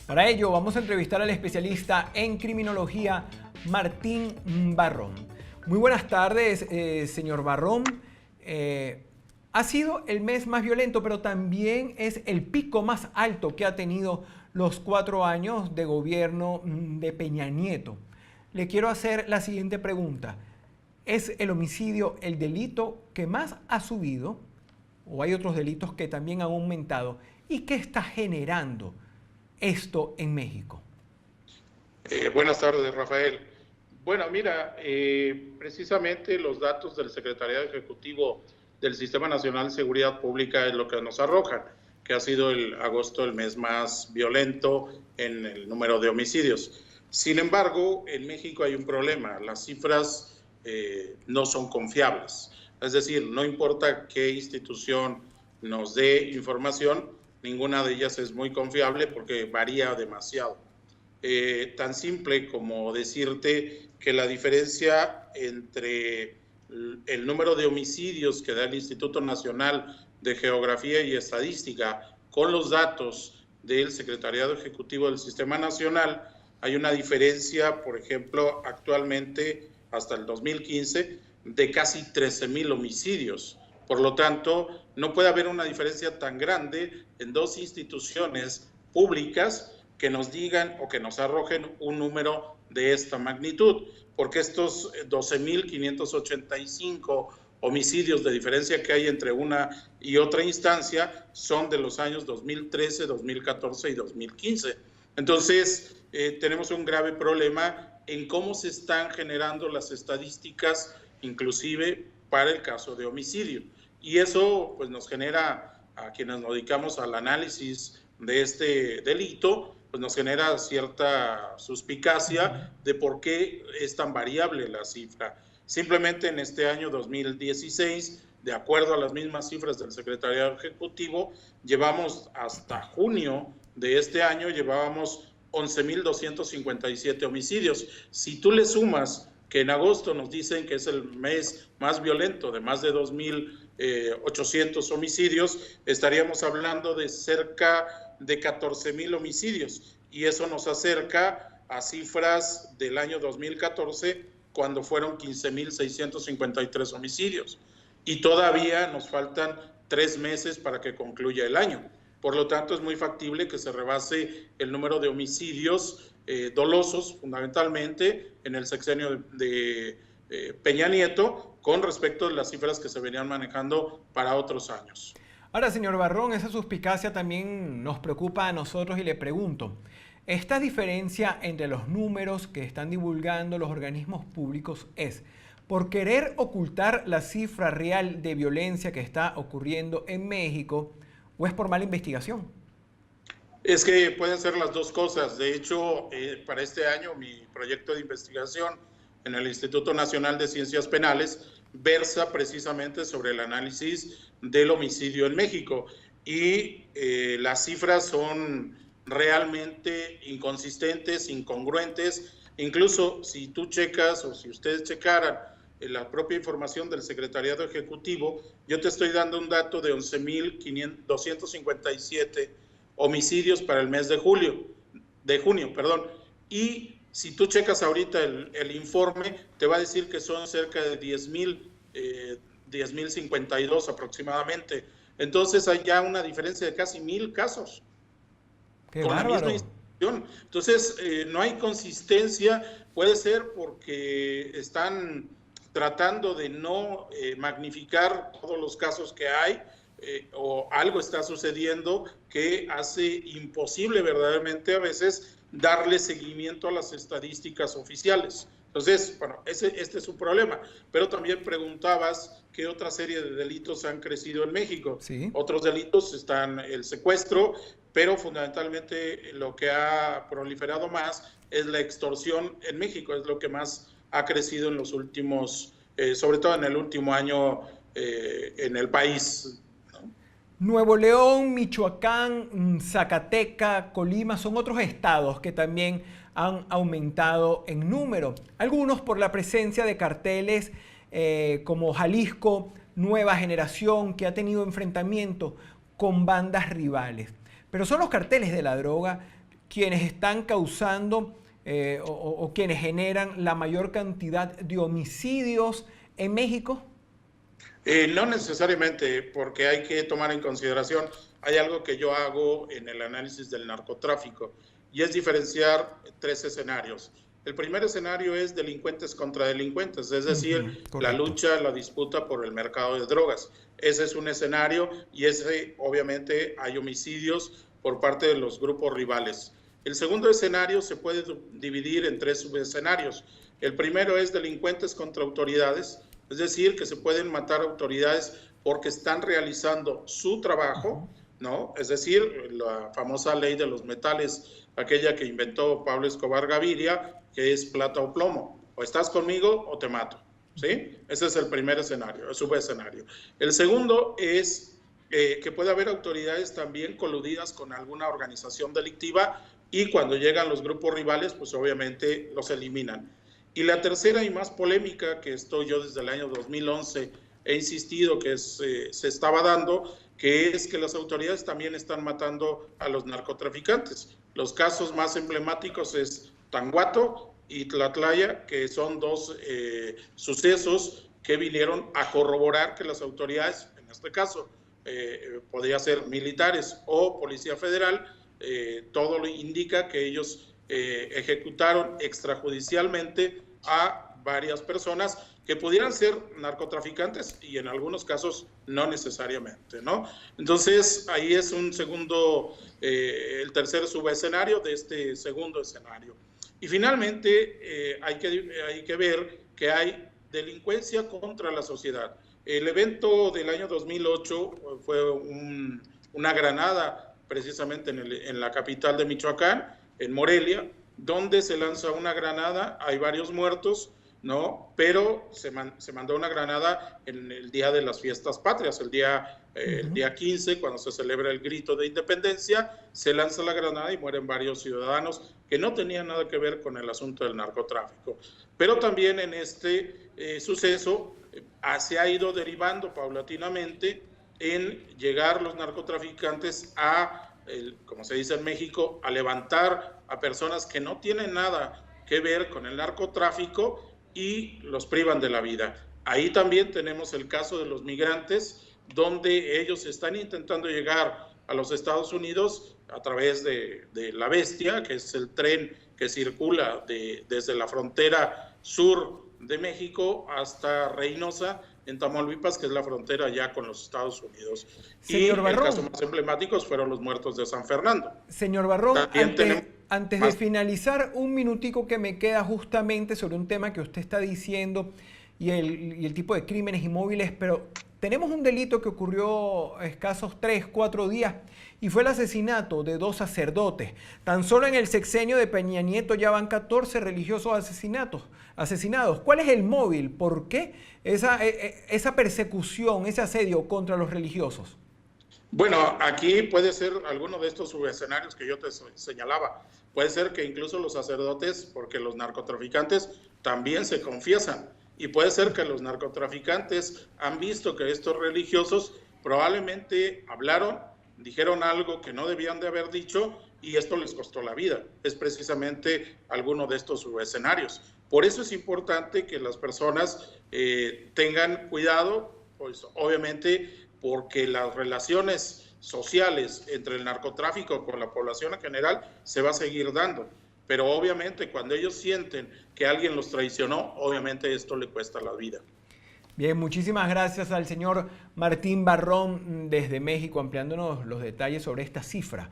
Para ello vamos a entrevistar al especialista en criminología, Martín Barrón. Muy buenas tardes, señor Barrón. Ha sido el mes más violento, pero también es el pico más alto que ha tenido los 4 años de gobierno de Peña Nieto. Le quiero hacer la siguiente pregunta. ¿Es el homicidio el delito que más ha subido? ¿O hay otros delitos que también han aumentado? ¿Y qué está generando esto en México? Buenas tardes, Rafael. Bueno, mira, precisamente los datos del Secretariado Ejecutivo del Sistema Nacional de Seguridad Pública es lo que nos arrojan, que ha sido el agosto el mes más violento en el número de homicidios. Sin embargo, en México hay un problema, las cifras no son confiables. Es decir, no importa qué institución nos dé información, ninguna de ellas es muy confiable porque varía demasiado. Tan simple como decirte que la diferencia entre el número de homicidios que da el Instituto Nacional de Geografía y Estadística con los datos del Secretariado Ejecutivo del Sistema Nacional, hay una diferencia, por ejemplo, actualmente hasta el 2015, de casi 13,000 homicidios. Por lo tanto, no puede haber una diferencia tan grande en dos instituciones públicas que nos digan o que nos arrojen un número de esta magnitud, porque estos 12,585 homicidios de diferencia que hay entre una y otra instancia son de los años 2013, 2014 y 2015. Entonces, tenemos un grave problema en cómo se están generando las estadísticas, inclusive para el caso de homicidio. Y eso pues, nos genera, a quienes nos dedicamos al análisis de este delito, pues nos genera cierta suspicacia de por qué es tan variable la cifra. Simplemente en este año 2016, de acuerdo a las mismas cifras del Secretariado Ejecutivo, llevamos hasta junio de este año, llevábamos 11,257 homicidios. Si tú le sumas que en agosto nos dicen que es el mes más violento, de más de 2,800 homicidios, estaríamos hablando de cerca de 14,000 homicidios, y eso nos acerca a cifras del año 2014, cuando fueron 15,653 homicidios, y todavía nos faltan 3 meses para que concluya el año. Por lo tanto, es muy factible que se rebase el número de homicidios dolosos, fundamentalmente en el sexenio de Peña Nieto, con respecto a las cifras que se venían manejando para otros años. Ahora, señor Barrón, esa suspicacia también nos preocupa a nosotros y le pregunto, ¿esta diferencia entre los números que están divulgando los organismos públicos es por querer ocultar la cifra real de violencia que está ocurriendo en México o es por mala investigación? Es que pueden ser las dos cosas. De hecho, para este año mi proyecto de investigación en el Instituto Nacional de Ciencias Penales versa precisamente sobre el análisis del homicidio en México, y las cifras son realmente inconsistentes, incongruentes. Incluso si tú checas o si ustedes checaran la propia información del Secretariado Ejecutivo, yo te estoy dando un dato de 11,257 homicidios para el mes de junio, y si tú checas ahorita el informe, te va a decir que son cerca de 10,052 aproximadamente. Entonces hay ya una diferencia de casi 1,000 casos. ¡Qué con bárbaro! La misma institución. Entonces no hay consistencia, puede ser porque están tratando de no magnificar todos los casos que hay, o algo está sucediendo que hace imposible verdaderamente a veces darle seguimiento a las estadísticas oficiales. Entonces, bueno, este es un problema. Pero también preguntabas qué otra serie de delitos han crecido en México. Sí. Otros delitos están el secuestro, pero fundamentalmente lo que ha proliferado más es la extorsión en México, es lo que más ha crecido en los últimos, sobre todo en el último año en el país. Nuevo León, Michoacán, Zacatecas, Colima son otros estados que también han aumentado en número. Algunos por la presencia de carteles como Jalisco, Nueva Generación, que ha tenido enfrentamientos con bandas rivales. Pero son los carteles de la droga quienes están causando o quienes generan la mayor cantidad de homicidios en México? No necesariamente, porque hay que tomar en consideración, hay algo que yo hago en el análisis del narcotráfico, y es diferenciar tres escenarios. El primer escenario es delincuentes contra delincuentes, es decir, la lucha, la disputa por el mercado de drogas. Ese es un escenario y ese, obviamente, hay homicidios por parte de los grupos rivales. El segundo escenario se puede dividir en tres subescenarios. El primero es delincuentes contra autoridades, es decir, que se pueden matar autoridades porque están realizando su trabajo, ¿no? Es decir, la famosa ley de los metales, aquella que inventó Pablo Escobar Gaviria, que es plata o plomo. O estás conmigo o te mato, ¿sí? Ese es el primer escenario, el subescenario. El segundo es que puede haber autoridades también coludidas con alguna organización delictiva y cuando llegan los grupos rivales, pues obviamente los eliminan. Y la tercera y más polémica, que estoy yo desde el año 2011, he insistido que se estaba dando, que es que las autoridades también están matando a los narcotraficantes. Los casos más emblemáticos es Tanguato y Tlatlaya, que son dos sucesos que vinieron a corroborar que las autoridades, en este caso, podría ser militares o Policía Federal, todo lo indica que ellos ejecutaron extrajudicialmente a varias personas que pudieran ser narcotraficantes y en algunos casos no necesariamente, ¿no? Entonces ahí es un segundo, el tercer subescenario de este segundo escenario. Y finalmente hay que ver que hay delincuencia contra la sociedad. El evento del año 2008 fue una granada precisamente en la capital de Michoacán, en Morelia, donde se lanza una granada, hay varios muertos, ¿no? Pero se mandó una granada en el día de las fiestas patrias, el día 15, cuando se celebra el grito de independencia, se lanza la granada y mueren varios ciudadanos que no tenían nada que ver con el asunto del narcotráfico. Pero también en este suceso se ha ido derivando paulatinamente en llegar los narcotraficantes como se dice en México, a levantar a personas que no tienen nada que ver con el narcotráfico y los privan de la vida. Ahí también tenemos el caso de los migrantes, donde ellos están intentando llegar a los Estados Unidos a través de La Bestia, que es el tren que circula desde la frontera sur de México hasta Reynosa, en Tamaulipas, que es la frontera ya con los Estados Unidos. Señor Barrón, el caso más emblemáticos fueron los muertos de San Fernando. Señor Barrón, antes de finalizar, un minutico que me queda justamente sobre un tema que usted está diciendo y el tipo de crímenes inmóviles, pero tenemos un delito que ocurrió escasos 3, 4 días y fue el asesinato de 2 sacerdotes. Tan solo en el sexenio de Peña Nieto ya van 14 religiosos asesinados. ¿Cuál es el móvil? ¿Por qué esa persecución, ese asedio contra los religiosos? Bueno, aquí puede ser alguno de estos subescenarios que yo te señalaba. Puede ser que incluso los sacerdotes, porque los narcotraficantes también se confiesan. Y puede ser que los narcotraficantes han visto que estos religiosos probablemente hablaron, dijeron algo que no debían de haber dicho y esto les costó la vida. Es precisamente alguno de estos subescenarios. Por eso es importante que las personas tengan cuidado, pues obviamente porque las relaciones sociales entre el narcotráfico con la población en general se va a seguir dando. Pero obviamente cuando ellos sienten que alguien los traicionó, obviamente esto le cuesta la vida. Bien, muchísimas gracias al señor Martín Barrón desde México, ampliándonos los detalles sobre esta cifra.